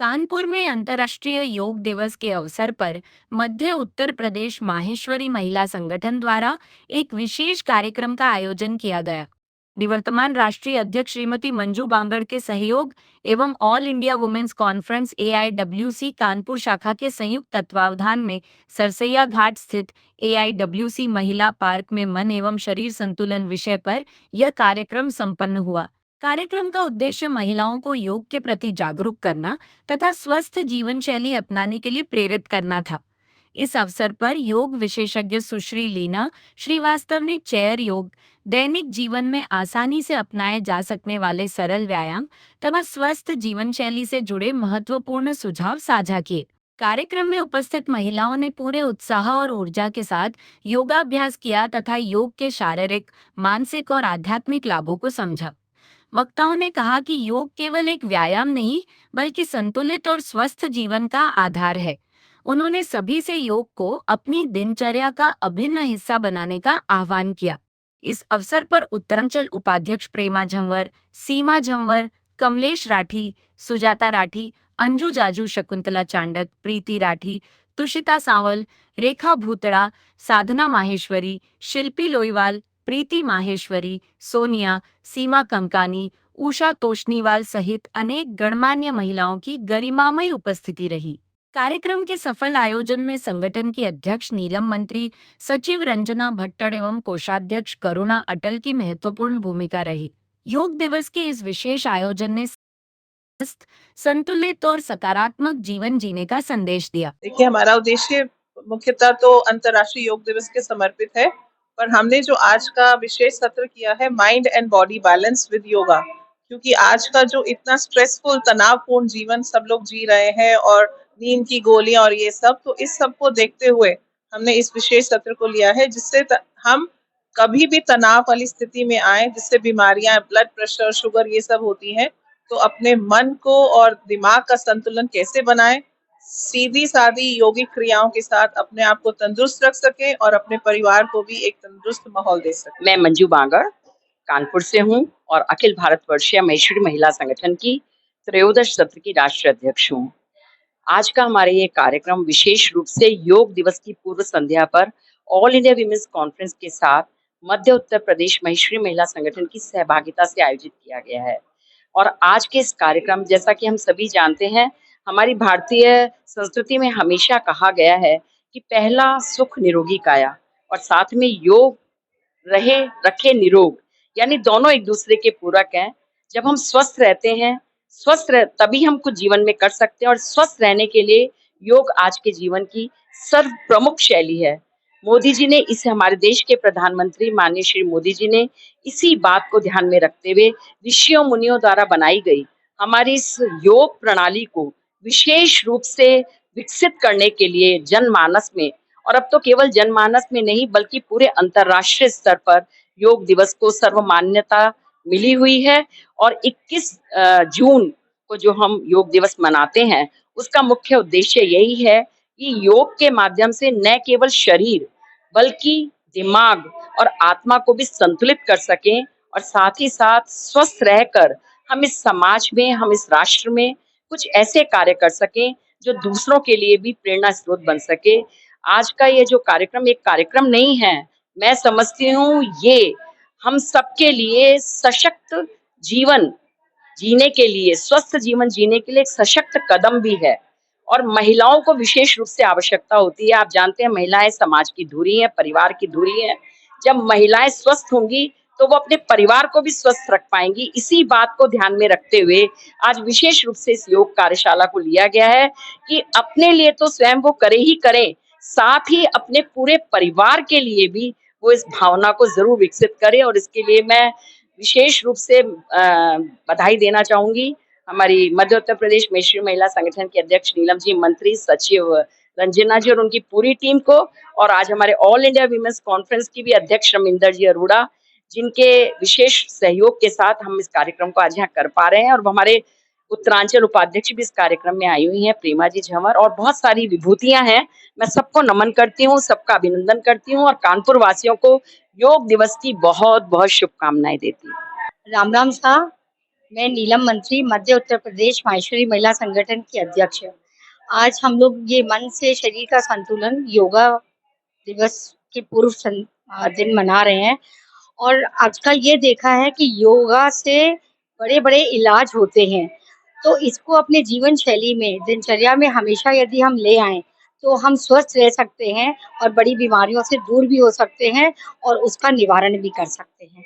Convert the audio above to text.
कानपुर में अंतर्राष्ट्रीय योग दिवस के अवसर पर मध्य उत्तर प्रदेश माहेश्वरी महिला संगठन द्वारा एक विशेष कार्यक्रम का आयोजन किया गया। निवर्तमान राष्ट्रीय अध्यक्ष श्रीमती मंजू बांगड़ के सहयोग एवं all India women's conference AIWC Kanpur शाखा के संयुक्त तत्वावधान में सरसैया घाट स्थित AIWC महिला पार्क में मन एवं शरीर संतुलन विषय पर यह कार्यक्रम संपन्न हुआ। कार्यक्रम का उद्देश्य महिलाओं को योग के प्रति जागरूक करना तथा स्वस्थ जीवन शैली अपनाने के लिए प्रेरित करना था। इस अवसर पर योग विशेषज्ञ सुश्री लीना श्रीवास्तव ने चेयर योग, दैनिक जीवन में आसानी से अपनाए जा सकने वाले सरल व्यायाम तथा स्वस्थ जीवन शैली से जुड़े महत्वपूर्ण सुझाव साझा किए। कार्यक्रम में उपस्थित महिलाओं ने पूरे उत्साह और ऊर्जा के साथ योगाभ्यास किया तथा योग के शारीरिक, मानसिक और आध्यात्मिक लाभों को समझा। वक्ताओं ने कहा कि योग केवल एक व्यायाम नहीं बल्कि संतुलित और स्वस्थ जीवन का आधार है। उन्होंने सभी से योग को अपनी दिनचर्या का अभिन्न हिस्सा बनाने का आह्वान किया। इस अवसर पर उत्तरांचल उपाध्यक्ष प्रेमा झंवर, सीमा झंवर, कमलेश राठी, सुजाता राठी, अंजू जाजू, शकुंतला चांडक, प्रीति राठी, तुषिता सांवल, रेखा भूतड़ा, साधना माहेश्वरी, शिल्पी लोईवाल, प्रीति माहेश्वरी, सोनिया, सीमा कंकानी, उषा तोषनीवाल सहित अनेक गणमान्य महिलाओं की गरिमामय उपस्थिति रही। कार्यक्रम के सफल आयोजन में संगठन की अध्यक्ष नीलम मंत्री, सचिव रंजना भट्टड़ एवं कोषाध्यक्ष करुणा अटल की महत्वपूर्ण भूमिका रही। योग दिवस के इस विशेष आयोजन ने स्वस्थ, संतुलित और सकारात्मक जीवन जीने का संदेश दिया। देखिए, हमारा उद्देश्य मुख्यतः तो अंतर्राष्ट्रीय योग दिवस के समर्पित है, पर हमने जो आज का विशेष सत्र किया है mind and body balance with yoga, क्योंकि आज का जो इतना स्ट्रेसफुल तनावपूर्ण जीवन सब लोग जी रहे हैं और नींद की गोलियां और ये सब, तो इस सब को देखते हुए हमने इस विशेष सत्र को लिया है, जिससे हम कभी भी तनाव वाली स्थिति में आए, जिससे बीमारियां, ब्लड प्रेशर, शुगर ये सब होती हैं, तो अपने मन को और दिमाग का संतुलन कैसे बनाएं, सीधी सादी योगिक क्रियाओं के साथ अपने आप को तंदुरुस्त रख सके और अपने परिवार को भी एक तंदुरुस्त माहौल दे सके। मैं मंजू बांगड़ कानपुर से हूँ और अखिल भारतवर्षीय महेश्वरी महिला संगठन की त्रयोदश सत्र की राष्ट्रीय अध्यक्ष हूँ। आज का हमारे ये कार्यक्रम विशेष रूप से योग दिवस की पूर्व संध्या पर ऑल इंडिया विमेंस कॉन्फ्रेंस के साथ मध्य उत्तर प्रदेश महेश्वरी महिला संगठन की सहभागिता से आयोजित किया गया है। और आज के इस कार्यक्रम, जैसा कि हम सभी जानते हैं, हमारी भारतीय संस्कृति में हमेशा कहा गया है कि पहला सुख निरोगी काया और साथ में योग रहे रखे निरोग, यानी दोनों एक दूसरे के पूरक हैं। जब हम स्वस्थ रहते हैं, तभी हम कुछ जीवन में कर सकते हैं और स्वस्थ रहने के लिए योग आज के जीवन की सर्व प्रमुख शैली है। मोदी जी ने इसे, हमारे देश के प्रधानमंत्री माननीय श्री मोदी जी ने इसी बात को ध्यान में रखते हुए ऋषियों मुनियों द्वारा बनाई गई हमारी इस योग प्रणाली को विशेष रूप से विकसित करने के लिए जनमानस में, और अब तो केवल जनमानस में नहीं बल्कि पूरे अंतर्राष्ट्रीय स्तर पर योग दिवस को सर्वमान्यता मिली हुई है। और 21 जून को जो हम योग दिवस मनाते हैं, उसका मुख्य उद्देश्य यही है कि योग के माध्यम से न केवल शरीर बल्कि दिमाग और आत्मा को भी संतुलित कर सकें और साथ ही साथ स्वस्थ रहकर हम इस समाज में, हम इस राष्ट्र में कुछ ऐसे कार्य कर सकें जो दूसरों के लिए भी प्रेरणा स्रोत बन सके। आज का ये जो कार्यक्रम एक कार्यक्रम नहीं है, मैं समझती हूँ ये हम सबके लिए सशक्त जीवन जीने के लिए, स्वस्थ जीवन जीने के लिए एक सशक्त कदम भी है। और महिलाओं को विशेष रूप से आवश्यकता होती है। आप जानते हैं, महिलाएं समाज की धुरी है, परिवार की धुरी है। जब महिलाएं स्वस्थ होंगी तो वो अपने परिवार को भी स्वस्थ रख पाएंगी। इसी बात को ध्यान में रखते हुए आज विशेष रूप से इस योग कार्यशाला को लिया गया है कि अपने लिए तो स्वयं वो करे ही करें, साथ ही अपने पूरे परिवार के लिए भी वो इस भावना को जरूर विकसित करे। और इसके लिए मैं विशेष रूप से बधाई देना चाहूंगी हमारी मध्य उत्तर प्रदेश महेश्वरी महिला संगठन के अध्यक्ष नीलम जी, मंत्री, सचिव रंजना जी और उनकी पूरी टीम को, और आज हमारे ऑल इंडिया विमेंस कॉन्फ्रेंस की भी अध्यक्ष रमिंदर जी अरोड़ा, जिनके विशेष सहयोग के साथ हम इस कार्यक्रम को आज यहाँ कर पा रहे हैं। और हमारे उत्तरांचल उपाध्यक्ष भी इस कार्यक्रम में आई हुई हैं, प्रेमा जी झंवर, और बहुत सारी विभूतियां हैं। मैं सबको नमन करती हूँ, सबका अभिनंदन करती हूँ और कानपुर वासियों को योग दिवस की बहुत बहुत शुभकामनाएं देती हूँ। राम राम सा। मैं नीलम मंत्री, मध्य उत्तर प्रदेश माहेश्वरी महिला संगठन की अध्यक्ष। आज हम लोग ये मन से शरीर का संतुलन योगा दिवस के दिन मना रहे हैं और आजकल ये देखा है कि योगा से बड़े-बड़े इलाज होते हैं। तो इसको अपने जीवन शैली में, दिनचर्या में हमेशा यदि हम ले आएँ, तो हम स्वस्थ रह सकते हैं और बड़ी बीमारियों से दूर भी हो सकते हैं और उसका निवारण भी कर सकते हैं।